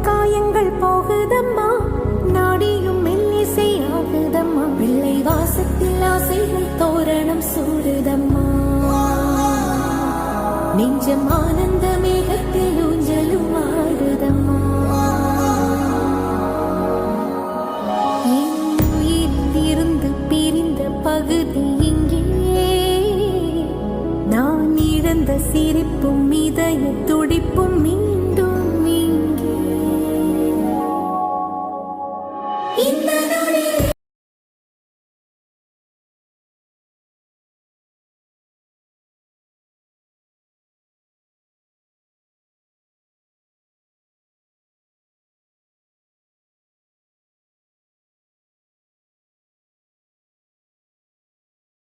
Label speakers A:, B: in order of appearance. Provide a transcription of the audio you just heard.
A: காயங்கள் போகுதம்மா, நாடியும் மெல்லிசை ஆகுதம்மா, வெள்ளை வாசத்தில் ஆசைகள் தோரணம் சூடுதம்மா, நெஞ்சம் ஆனந்த மேகத்தில் ஊஞ்சலும் ஆடுதம்மா. என் உயிரிலிருந்து பிரிந்த பகுதி இங்கே, நான் இழந்த சிரிப்பும் இதய துடிப்பும்